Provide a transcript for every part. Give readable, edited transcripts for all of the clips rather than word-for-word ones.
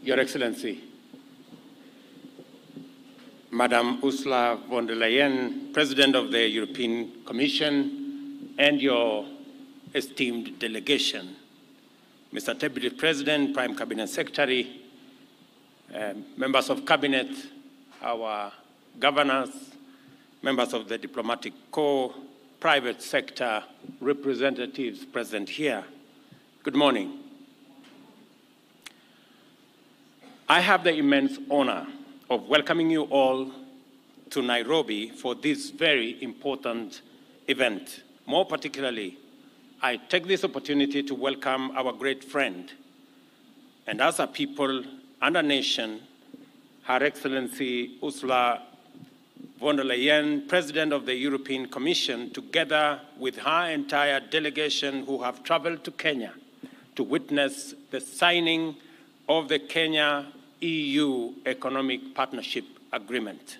Your Excellency, Madam Ursula von der Leyen, President of the European Commission, and your esteemed delegation, Mr. Deputy President, Prime Cabinet Secretary, members of Cabinet, our governors, members of the diplomatic corps, private sector representatives present here. Good morning. I have the immense honor of welcoming you all to Nairobi for this very important event. More particularly, I take this opportunity to welcome our great friend, and as a people and a nation, Her Excellency Ursula von der Leyen, President of the European Commission, together with her entire delegation who have traveled to Kenya to witness the signing of the Kenya-EU Economic Partnership Agreement.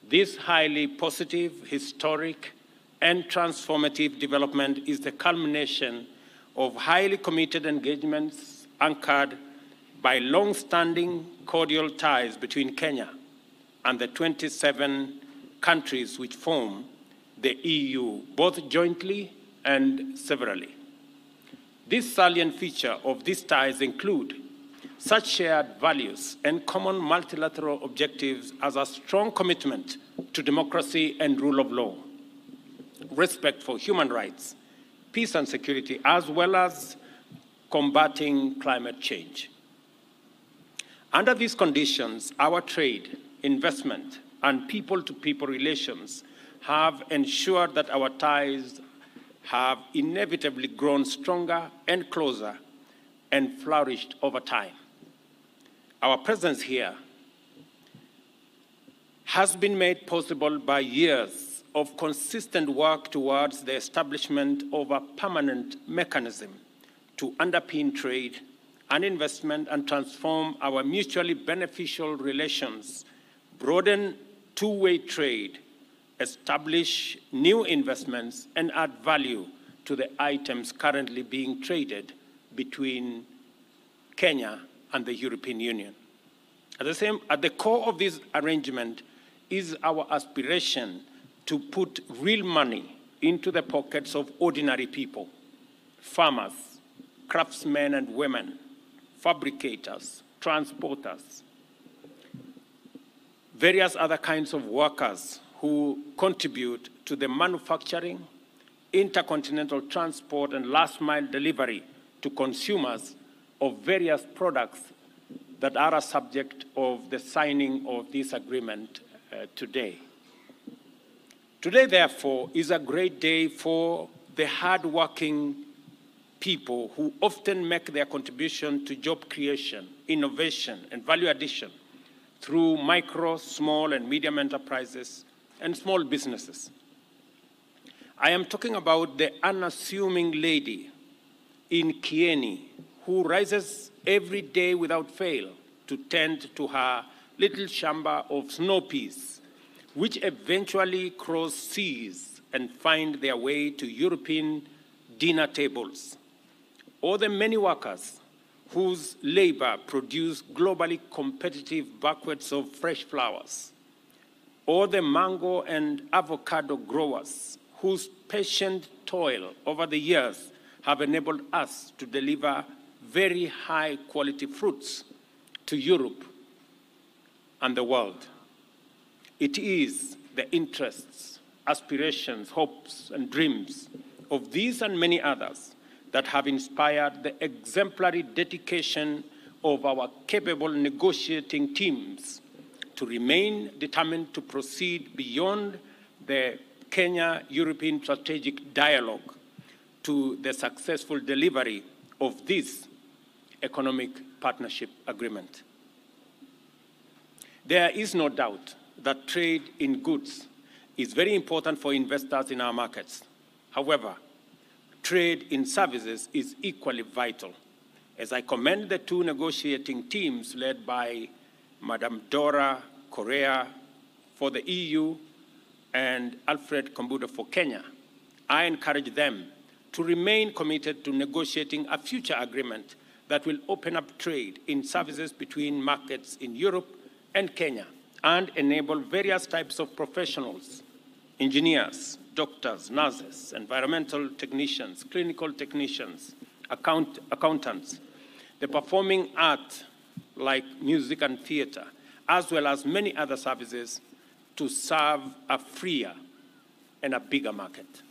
This highly positive, historic, and transformative development is the culmination of highly committed engagements anchored by long-standing cordial ties between Kenya and the 27 countries which form the EU, both jointly and severally. This salient feature of these ties include such shared values and common multilateral objectives as a strong commitment to democracy and rule of law, respect for human rights, peace and security, as well as combating climate change. Under these conditions, our trade, investment, and people-to-people relations have ensured that our ties have inevitably grown stronger and closer and flourished over time. Our presence here has been made possible by years of consistent work towards the establishment of a permanent mechanism to underpin trade and investment and transform our mutually beneficial relations, broaden two-way trade, establish new investments, and add value to the items currently being traded between Kenya and the European Union. At the core of this arrangement is our aspiration to put real money into the pockets of ordinary people, farmers, craftsmen and women, fabricators, transporters, various other kinds of workers who contribute to the manufacturing, intercontinental transport, and last-mile delivery to consumers of various products that are a subject of the signing of this agreement today. Today, therefore, is a great day for the hard-working people who often make their contribution to job creation, innovation, and value addition through micro, small, and medium enterprises and small businesses. I am talking about the unassuming lady in Kieni who rises every day without fail to tend to her little shamba of snow peas, which eventually cross seas and find their way to European dinner tables, or the many workers whose labor produce globally competitive buckets of fresh flowers, or the mango and avocado growers whose patient toil over the years have enabled us to deliver very high-quality fruits to Europe and the world. It is the interests, aspirations, hopes, and dreams of these and many others that have inspired the exemplary dedication of our capable negotiating teams to remain determined to proceed beyond the Kenya-European strategic dialogue to the successful delivery of this economic partnership agreement. There is no doubt that trade in goods is very important for investors in our markets. However, trade in services is equally vital, as I commend the two negotiating teams led by Madam Dora Correa for the EU and Alfred Kombudo for Kenya. I encourage them to remain committed to negotiating a future agreement that will open up trade in services between markets in Europe and Kenya and enable various types of professionals, engineers, doctors, nurses, environmental technicians, clinical technicians, accountants, the performing art like music and theater, as well as many other services to serve a freer and a bigger market.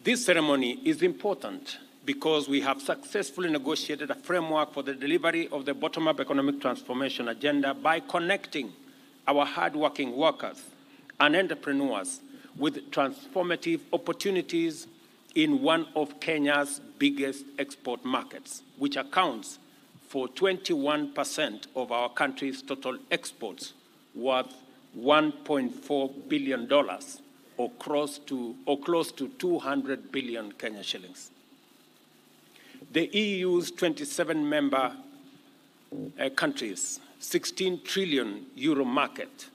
This ceremony is important because we have successfully negotiated a framework for the delivery of the bottom-up economic transformation agenda by connecting our hard-working workers and entrepreneurs with transformative opportunities in one of Kenya's biggest export markets, which accounts for 21% of our country's total exports, worth $1.4 billion, or close to 200 billion Kenya shillings. The EU's 27 member countries, 16 trillion euro market,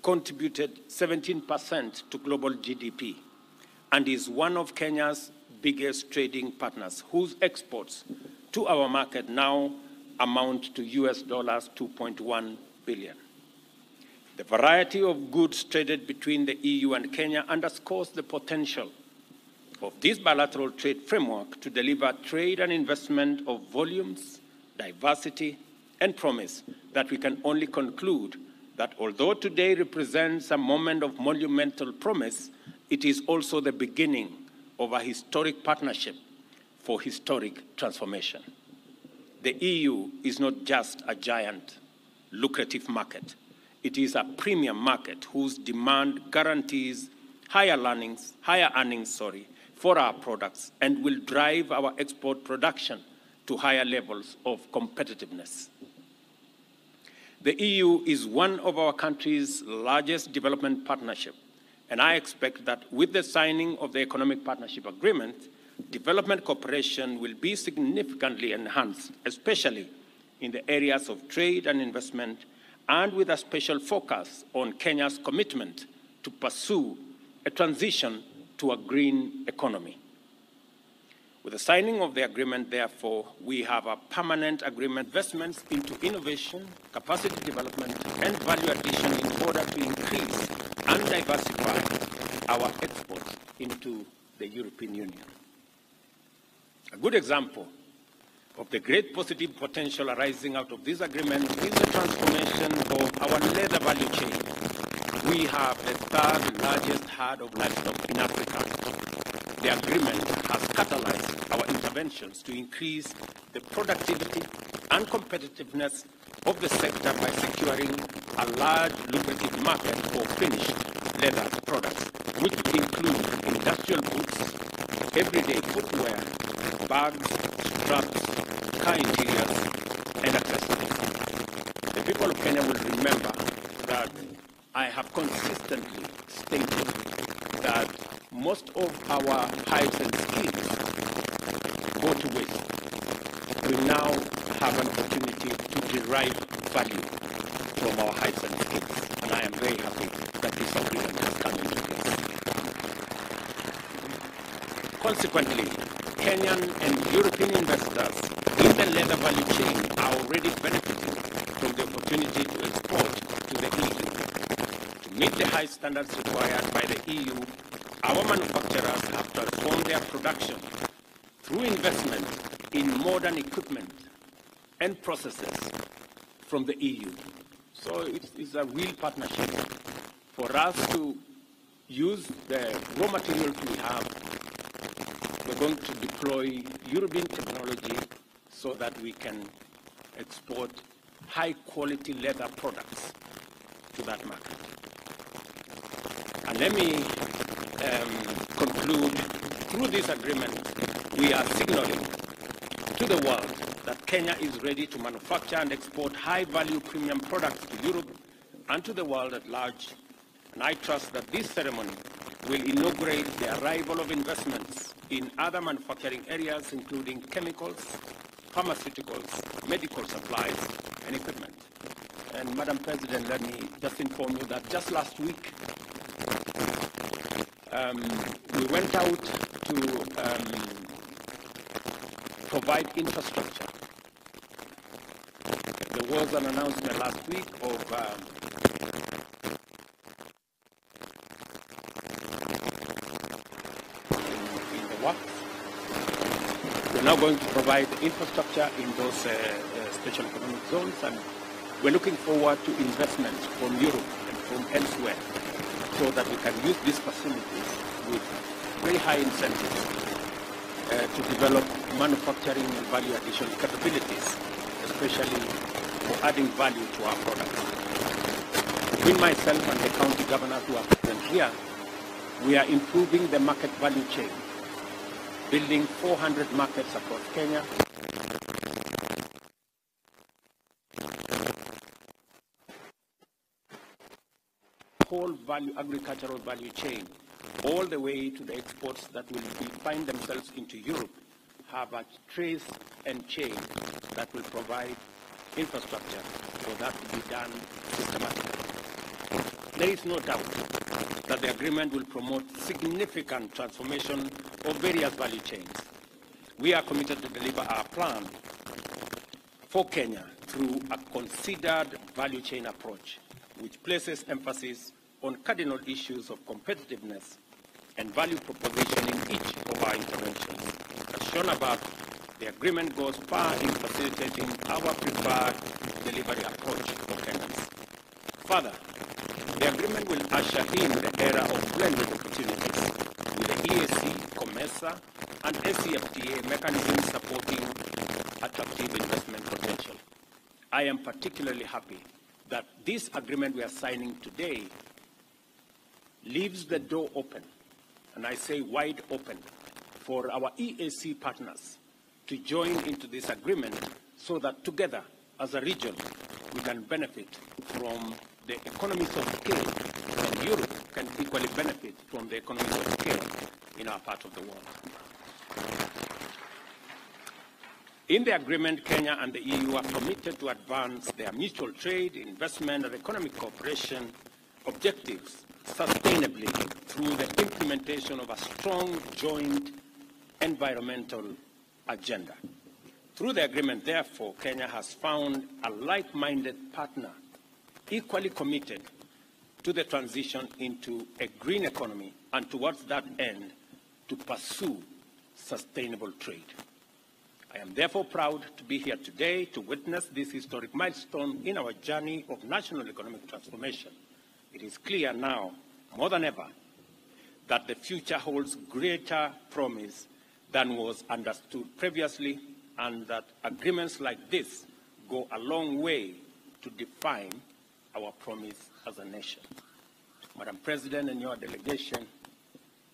contributed 17% to global GDP and is one of Kenya's biggest trading partners, whose exports to our market now amount to US dollars 2.1 billion. The variety of goods traded between the EU and Kenya underscores the potential of this bilateral trade framework to deliver trade and investment of volumes, diversity, and promise that we can only conclude that although today represents a moment of monumental promise, it is also the beginning of a historic partnership for historic transformation. The EU is not just a giant, lucrative market. It is a premium market whose demand guarantees higher earnings, for our products and will drive our export production to higher levels of competitiveness. The EU is one of our country's largest development partnerships, and I expect that with the signing of the Economic Partnership Agreement, development cooperation will be significantly enhanced, especially in the areas of trade and investment, and with a special focus on Kenya's commitment to pursue a transition to a green economy. With the signing of the agreement, therefore, we have a permanent agreement, investments into innovation, capacity development, and value addition in order to increase and diversify our exports into the European Union. A good example of the great positive potential arising out of this agreement is the transformation of our leather value chain. We have the third largest herd of livestock in Africa. The agreement has catalyzed our interventions to increase the productivity and competitiveness of the sector by securing a large lucrative market for finished leather products, which include industrial goods, everyday footwear, bags, straps, car interiors, and accessories. The people of Kenya will remember that I have consistently stated that most of our hides and skins go to waste. We now have an opportunity to derive value from our hides and skins, and I am very happy that this agreement has come into place. Consequently, Kenyan and European investors in the leather value chain are already benefiting from the opportunity to export to the EU. To meet the high standards required by the EU, our manufacturers have transformed their production through investment in modern equipment and processes from the EU. So it's a real partnership for us to use the raw materials we have. We're going to deploy European technology so that we can export high-quality leather products to that market. And let me conclude, through this agreement, we are signaling to the world that Kenya is ready to manufacture and export high-value premium products to Europe and to the world at large. And I trust that this ceremony will inaugurate the arrival of investments in other manufacturing areas, including chemicals, pharmaceuticals, medical supplies, and equipment. And Madam President, let me just inform you that just last week, we went out to provide infrastructure. There was an announcement last week of in the works. We're now going to provide infrastructure in those special economic zones, and we're looking forward to investments from Europe and from elsewhere so that we can use these facilities with very high incentives to develop manufacturing and value addition capabilities, especially for adding value to our products. Between myself and the county governors who are present here, we are improving the market value chain, building 400 markets across Kenya, whole agricultural value chain, all the way to the exports that will find themselves into Europe, have a trace and chain that will provide infrastructure for that to be done systematically. There is no doubt that the agreement will promote significant transformation of various value chains. We are committed to deliver our plan for Kenya through a considered value chain approach, which places emphasis on cardinal issues of competitiveness and value proposition in each of our interventions. As shown above, the agreement goes far in facilitating our preferred delivery approach for Kenyans. Further, the agreement will usher in the era of blended opportunities with the EAC, COMESA, and SCFTA mechanisms supporting attractive investment potential. I am particularly happy that this agreement we are signing today leaves the door open, and I say wide open, for our EAC partners to join into this agreement so that together as a region we can benefit from the economies of scale, and Europe can equally benefit from the economies of scale in our part of the world. In the agreement, Kenya and the EU are committed to advance their mutual trade, investment, and economic cooperation objectives sustainably through the implementation of a strong joint environmental agenda. Through the agreement, therefore, Kenya has found a like-minded partner equally committed to the transition into a green economy and towards that end to pursue sustainable trade. I am therefore proud to be here today to witness this historic milestone in our journey of national economic transformation. It is clear now, more than ever, that the future holds greater promise than was understood previously, and that agreements like this go a long way to define our promise as a nation. Madam President and your delegation,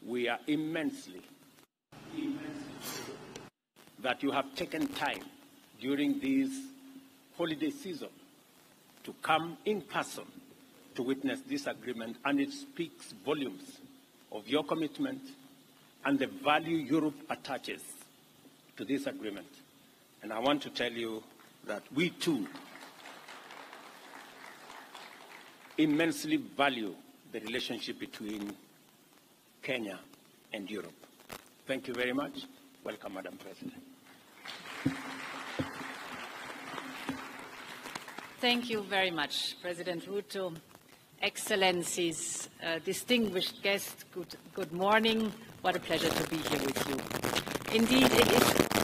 we are immensely that you have taken time during this holiday season to come in person to witness this agreement, and it speaks volumes of your commitment and the value Europe attaches to this agreement. And I want to tell you that we too immensely value the relationship between Kenya and Europe. Thank you very much. Welcome, Madam President. Thank you very much, President Ruto. Excellencies, distinguished guests, good morning. What a pleasure to be here with you. Indeed, it is